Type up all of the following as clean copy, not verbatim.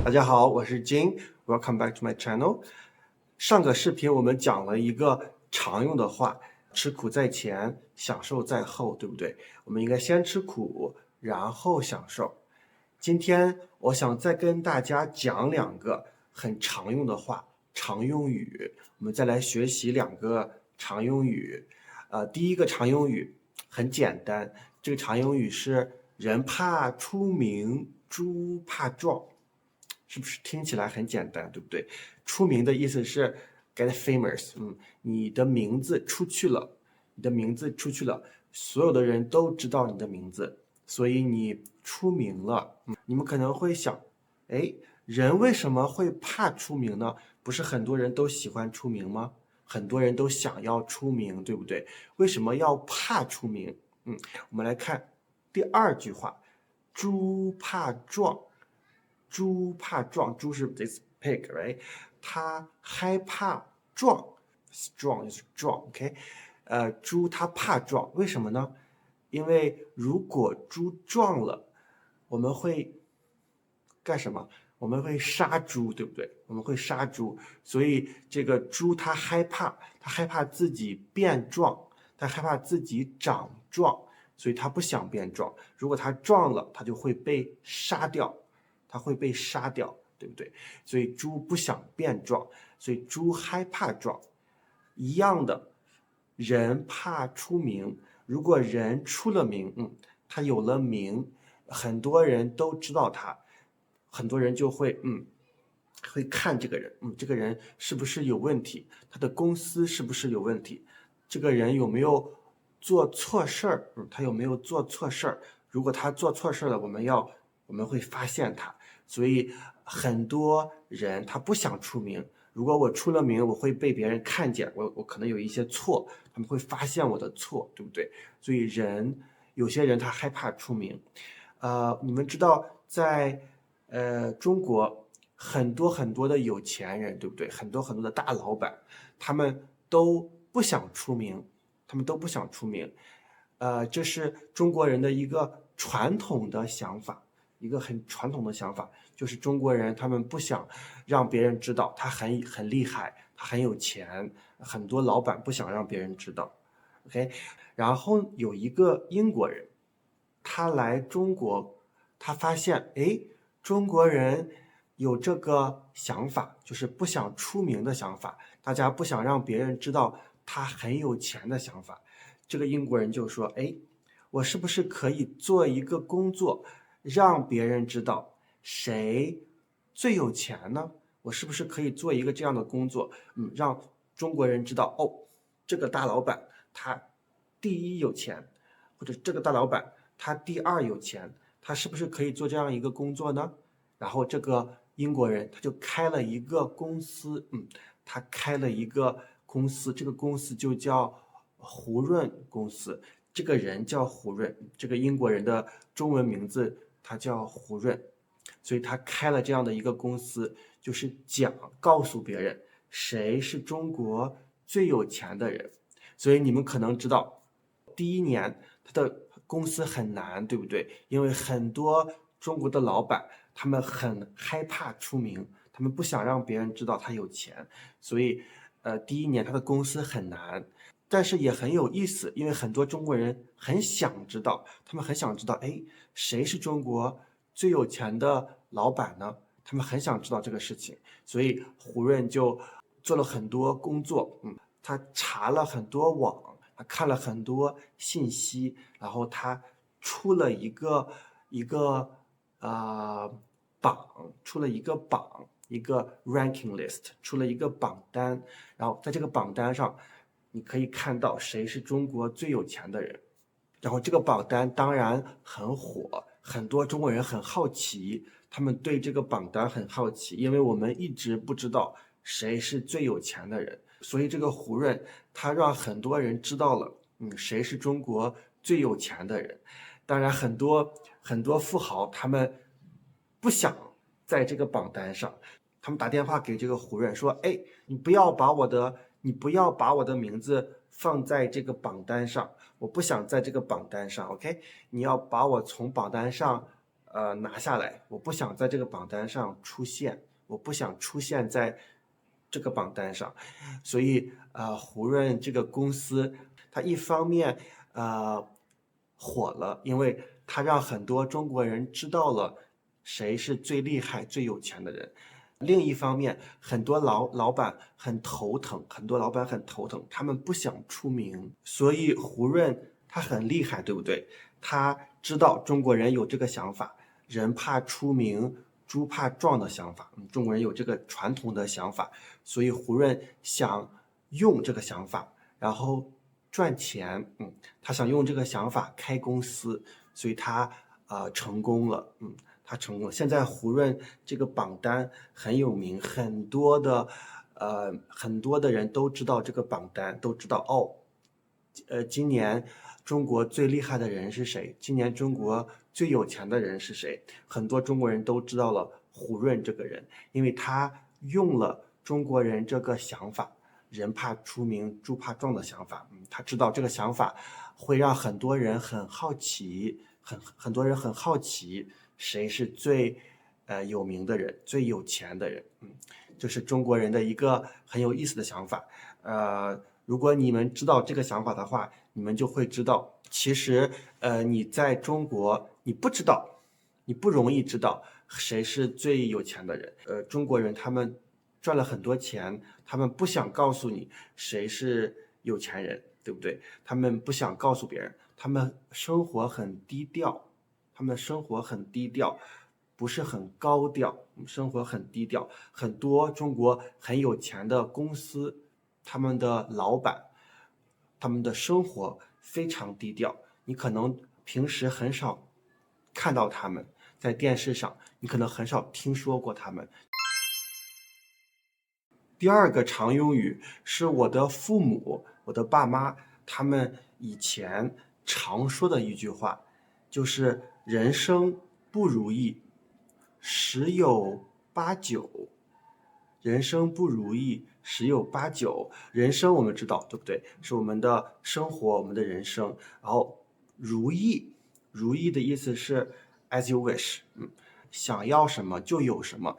大家好，我是金 Welcome back to my channel。上个视频我们讲了一个常用的话，吃苦在前，享受在后，对不对？我们应该先吃苦，然后享受。今天我想再跟大家讲两个很常用的话，常用语。我们再来学习两个常用语。第一个常用语很简单，这个常用语是人怕出名，猪怕壮。是不是听起来很简单，对不对？出名的意思是 get famous，你的名字出去了，你的名字出去了，所有的人都知道你的名字，所以你出名了。你们可能会想，哎，人为什么会怕出名呢？不是很多人都喜欢出名吗？很多人都想要出名，对不对？为什么要怕出名？我们来看第二句话，猪怕壮。猪怕壮，猪是 this pig，right？ 它害怕壮 ，strong 就是 壮，OK？猪它怕壮，为什么呢？因为如果猪壮了，我们会干什么？我们会杀猪，对不对？我们会杀猪，所以这个猪它害怕，它害怕自己变壮，它害怕自己长壮，所以它不想变壮。如果它壮了，它就会被杀掉。它会被杀掉，对不对？所以猪不想变壮，所以猪害怕壮。一样的，人怕出名。如果人出了名，他有了名，很多人都知道他，很多人就会看这个人，这个人是不是有问题？他的公司是不是有问题？这个人有没有做错事儿？他有没有做错事儿？如果他做错事了，我们会发现他。所以很多人他不想出名。如果我出了名，我会被别人看见，我可能有一些错，他们会发现我的错，对不对？所以有些人他害怕出名。你们知道在中国很多很多的有钱人，对不对？很多很多的大老板，他们都不想出名，他们都不想出名。这是中国人的一个传统的想法，一个很传统的想法，就是中国人他们不想让别人知道他很厉害，他很有钱，很多老板不想让别人知道。OK，然后有一个英国人，他来中国，他发现，哎，中国人有这个想法，就是不想出名的想法，大家不想让别人知道他很有钱的想法。这个英国人就说，哎，我是不是可以做一个工作，让别人知道谁最有钱呢？我是不是可以做一个这样的工作，让中国人知道，哦，这个大老板他第一有钱，或者这个大老板他第二有钱，他是不是可以做这样一个工作呢？然后这个英国人他就开了一个公司，他开了一个公司，这个公司就叫胡润公司。这个人叫胡润，这个英国人的中文名字他叫胡润，所以他开了这样的一个公司，就是告诉别人谁是中国最有钱的人。所以你们可能知道，第一年他的公司很难，对不对？因为很多中国的老板他们很害怕出名，他们不想让别人知道他有钱，所以第一年他的公司很难。但是也很有意思，因为很多中国人很想知道，他们很想知道，哎，谁是中国最有钱的老板呢？他们很想知道这个事情，所以胡润就做了很多工作，他查了很多网，他看了很多信息，然后他出了一个出了一个榜，一个 ranking list，出了一个榜单，然后在这个榜单上，你可以看到谁是中国最有钱的人。然后这个榜单当然很火，很多中国人很好奇，他们对这个榜单很好奇，因为我们一直不知道谁是最有钱的人，所以这个胡润他让很多人知道了，谁是中国最有钱的人。当然，很多富豪他们不想在这个榜单上，他们打电话给这个胡润说：“哎，你不要把我的名字放在这个榜单上，我不想在这个榜单上，OK？你要把我从榜单上拿下来，我不想在这个榜单上出现，我不想出现在这个榜单上。所以胡润这个公司，它一方面火了，因为它让很多中国人知道了谁是最厉害、最有钱的人。另一方面，很多老板很头疼，他们不想出名，所以胡润他很厉害，对不对？他知道中国人有这个想法，人怕出名，猪怕壮的想法，中国人有这个传统的想法，所以胡润想用这个想法，然后赚钱，他想用这个想法开公司，所以他成功了，他成功了。现在胡润这个榜单很有名，很多的人都知道这个榜单，都知道今年中国最厉害的人是谁？今年中国最有钱的人是谁？很多中国人都知道了胡润这个人，因为他用了中国人这个想法，人怕出名，猪怕壮的想法。他知道这个想法会让很多人很好奇，很多人很好奇谁是最有名的人，最有钱的人。这是中国人的一个很有意思的想法。如果你们知道这个想法的话，你们就会知道，其实你在中国你不知道，你不容易知道谁是最有钱的人。中国人他们赚了很多钱，他们不想告诉你谁是有钱人，对不对？他们不想告诉别人，他们生活很低调，不是很高调，生活很低调。很多中国很有钱的公司，他们的老板，他们的生活非常低调，你可能平时很少看到他们，在电视上你可能很少听说过他们。第二个常用语是我的父母，我的爸妈，他们以前常说的一句话，就是人生不如意十有八九。人生不如意十有八九。人生我们知道，对不对？是我们的生活，我们的人生。然后如意的意思是 as you wish，想要什么就有什么。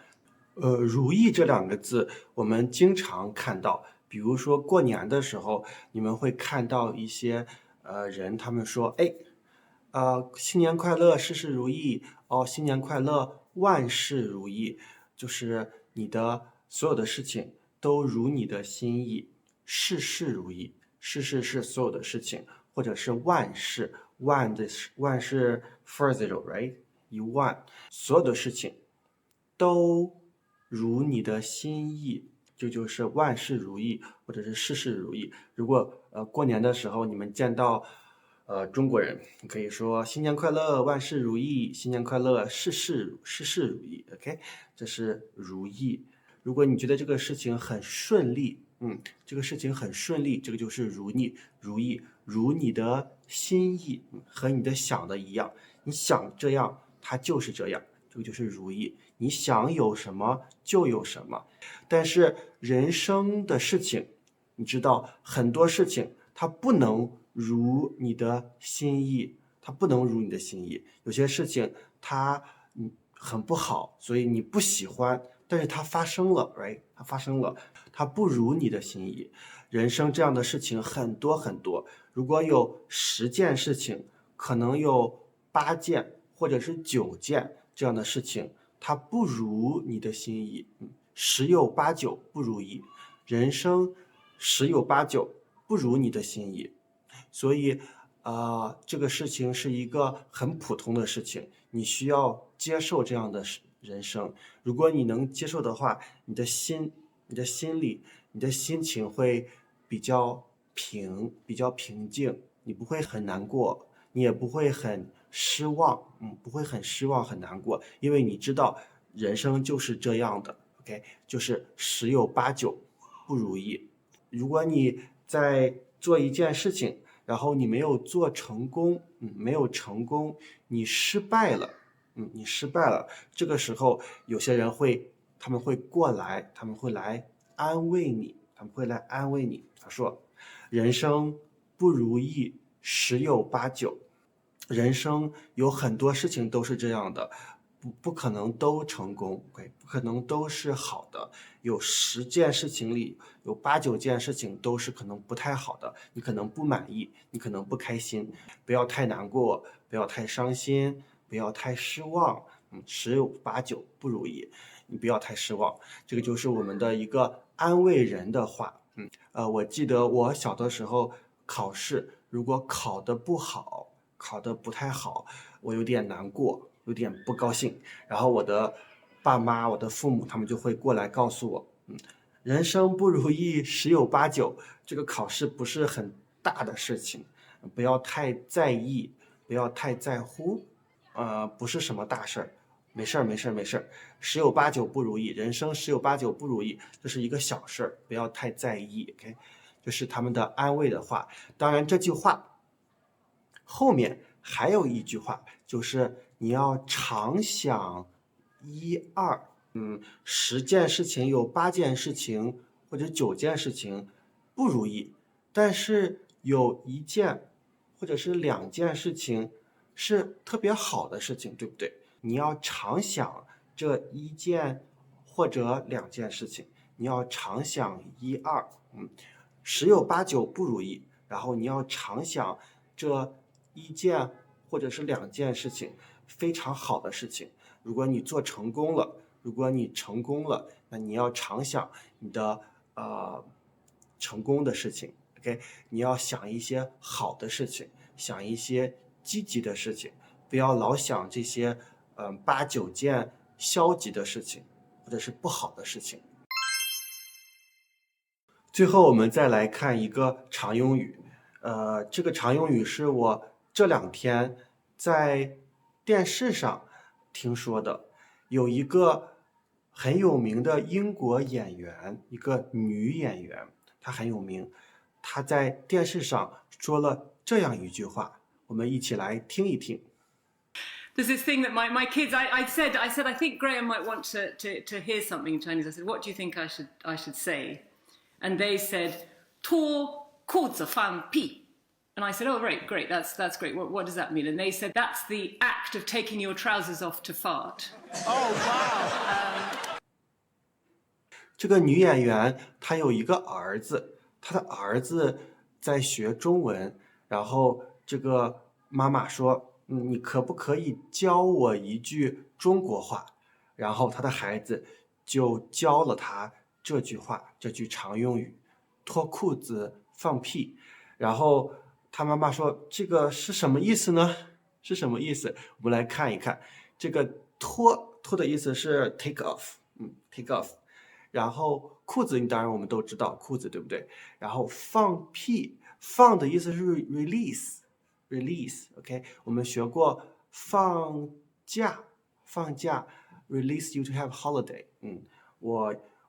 如意这两个字我们经常看到，比如说过年的时候，你们会看到一些人，他们说，新年快乐，事事如意。新年快乐，万事如意，就是你的所有的事情都如你的心意，事事如意。事事是所有的事情，或者是万事，万是 for zero，right？ 一万，所有的事情都如你的心意，这就是万事如意，或者是事事如意。如果过年的时候你们见到中国人，你可以说新年快乐，万事如意，新年快乐，事事如意。OK， 这是如意。如果你觉得这个事情很顺利，这个事情很顺利，这个就是如意，如你的心意，和你的想的一样，你想这样，它就是这样，这个就是如意。你想有什么就有什么。但是人生的事情，你知道很多事情它不能如你的心意，有些事情它很不好，所以你不喜欢，但是它发生了 ，right？ 它不如你的心意。人生这样的事情很多很多，如果有10件事情，可能有8件或者是9件这样的事情，它不如你的心意，10有8九不如意。人生10有8九不如你的心意。所以这个事情是一个很普通的事情，你需要接受这样的人生。如果你能接受的话，你的心里，你的心情会比较平静，你不会很难过，你也不会很失望，很难过，因为你知道人生就是这样的。OK， 就是10有8九不如意。如果你在做一件事情，然后你没有做成功，你失败了，这个时候有些人他们会过来，他们会来安慰你，他说人生不如意10有8九。人生有很多事情都是这样的，不可能都成功，OK，不可能都是好的。有10件事情里有8、9件事情都是可能不太好的，你可能不满意，你可能不开心，不要太难过，不要太伤心，不要太失望。10有8、9不如意，你不要太失望。这个就是我们的一个安慰人的话。我记得我小的时候考试，如果考得不好，考得不太好，我有点难过，有点不高兴。然后我的爸妈、我的父母他们就会过来告诉我，人生不如意10有8、9，这个考试不是很大的事情，不要太在意，不要太在乎，不是什么大事儿。没事儿，没事儿，没事儿，10有8、9不如意，人生10有8、9不如意，这是一个小事儿，不要太在意。OK，就是他们的安慰的话。当然，这句话后面还有一句话，就是你要常想1、2。10件事情有8件事情或者9件事情不如意，但是有1件或者是2件事情是特别好的事情，对不对？你要常想这1件或者2件事情，你要常想1、2。10有8、9不如意，然后你要常想这1件或者是2件事情非常好的事情。如果你做成功了，如果你成功了，那你要常想你的成功的事情。OK， 你要想一些好的事情，想一些积极的事情，不要老想这些8、9件消极的事情或者是不好的事情。最后我们再来看一个常用语，这个常用语是我这2天在电视上听说的，有一个很有名的英国演员，一个女演员，她很有名，她在电视上说了这样一句话，我们一起来听一听。There's this thing that my kids, I said, I think Graham might want to hear something in Chinese. I said, what do you think I should say? And they said, 脱裤子放屁. And I said, oh, right, great, that's great. What does that mean? And they said, that's the act of taking your trousers off to fart. Oh, wow. 这个女演员她有一个儿子，她的儿子在学中文，然后这个妈妈说，你可不可以教我一句中国话？然后她的孩子就教了他这句话，这句常用语，脱裤子放屁。然后他妈妈说，这个是什么意思呢？是什么意思？我们来看一看，这个脱的意思是 take off，take off。然后裤子，当然我们都知道裤子，对不对？然后放屁，放的意思是 release，OK， 我们学过放假，release you to have holiday。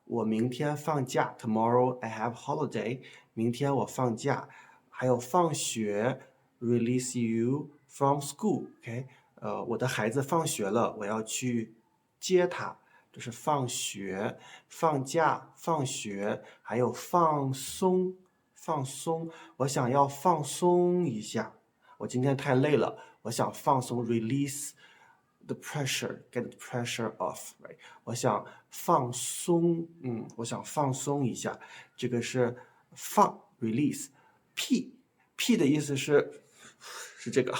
我明天放假 ，tomorrow I have holiday， 明天我放假。还有放学 ，release you from school，OK，我的孩子放学了，我要去接他。这是放学、放假、放学，还有放松。我想要放松一下，我今天太累了，我想放松 ，release the pressure，get the pressure off，right？ 我想放松，我想放松一下，这个是放 release。屁的意思是这个，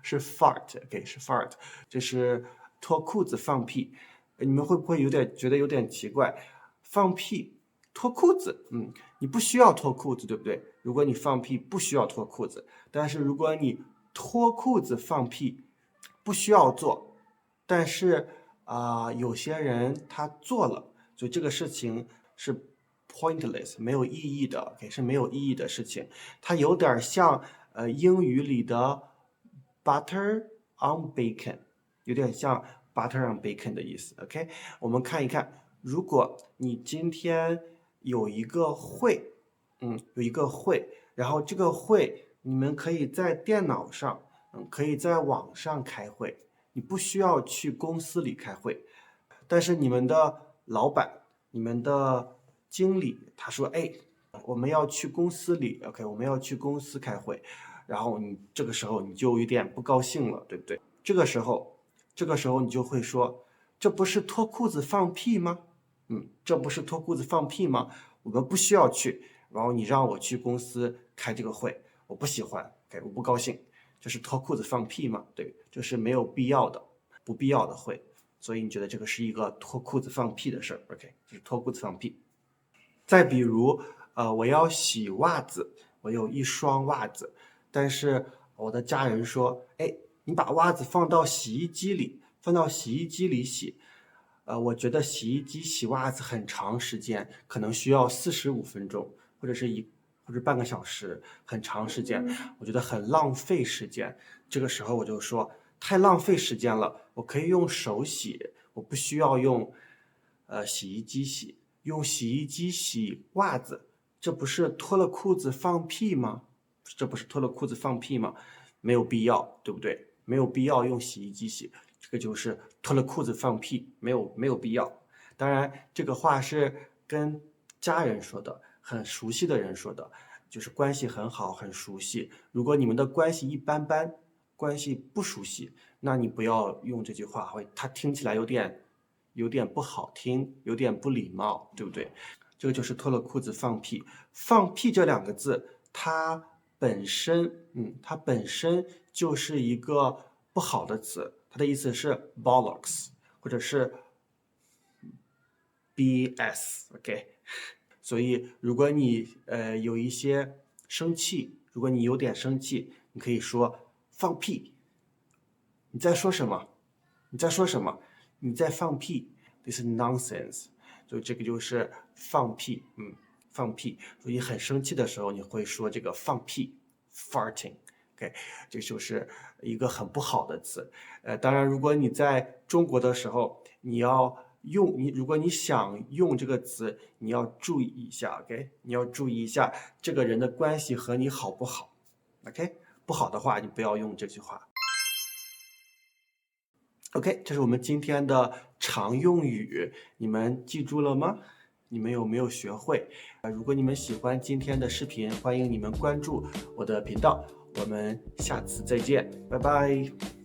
是 fart，OK， 是 fart， 这是脱裤子放屁。你们会不会觉得有点奇怪？放屁脱裤子，你不需要脱裤子，对不对？如果你放屁不需要脱裤子，但是如果你脱裤子放屁，不需要做，但是有些人他做了，所以这个事情是 pointless， 没有意义的 ，OK， 是没有意义的事情。它有点像英语里的 butter on bacon， 有点像 butter on bacon 的意思 ，OK。我们看一看，如果你今天有一个会，然后这个会你们可以在电脑上，可以在网上开会，你不需要去公司里开会，但是你们的老板、你们的经理他说，我们要去公司里 ，OK， 我们要去公司开会，然后这个时候你就有点不高兴了，对不对？这个时候这个时候你就会说，这不是脱裤子放屁吗？这不是脱裤子放屁吗？我们不需要去，然后你让我去公司开这个会，我不喜欢，我不高兴，这是脱裤子放屁吗？对，这是没有必要的，不必要的会，所以你觉得这个是一个脱裤子放屁的事儿 ，OK， 这是脱裤子放屁。再比如，我要洗袜子，我有一双袜子，但是我的家人说，哎，你把袜子放到洗衣机里洗。我觉得洗衣机洗袜子很长时间，可能需要45分钟，或者半个小时，很长时间，我觉得很浪费时间。这个时候我就说，太浪费时间了，我可以用手洗，我不需要用洗衣机洗。用洗衣机洗袜子，这不是脱了裤子放屁吗？没有必要，对不对？没有必要用洗衣机洗，这个就是脱了裤子放屁，没有必要。当然，这个话是跟家人说的，很熟悉的人说的，就是关系很好，很熟悉。如果你们的关系一般般，关系不熟悉，那你不要用这句话，它听起来有点不好听，有点不礼貌，对不对？这个就是脱了裤子放屁。放屁这两个字，它本身就是一个不好的词，它的意思是 bollocks 或者是 BS，OK？所以如果你有一些生气，如果你有点生气，你可以说放屁。你在说什么？你在放屁。This is nonsense。就这个就是放屁，放屁。所以很生气的时候，你会说这个放屁 ，farting。OK， 这就是一个很不好的词。当然，如果你在中国的时候，如果你想用这个词，你要注意一下 ，OK？ 你要注意一下这个人的关系和你好不好 ，OK？ 不好的话，你不要用这句话。OK， 这是我们今天的常用语，你们记住了吗？你们有没有学会？如果你们喜欢今天的视频，欢迎你们关注我的频道，我们下次再见，拜拜。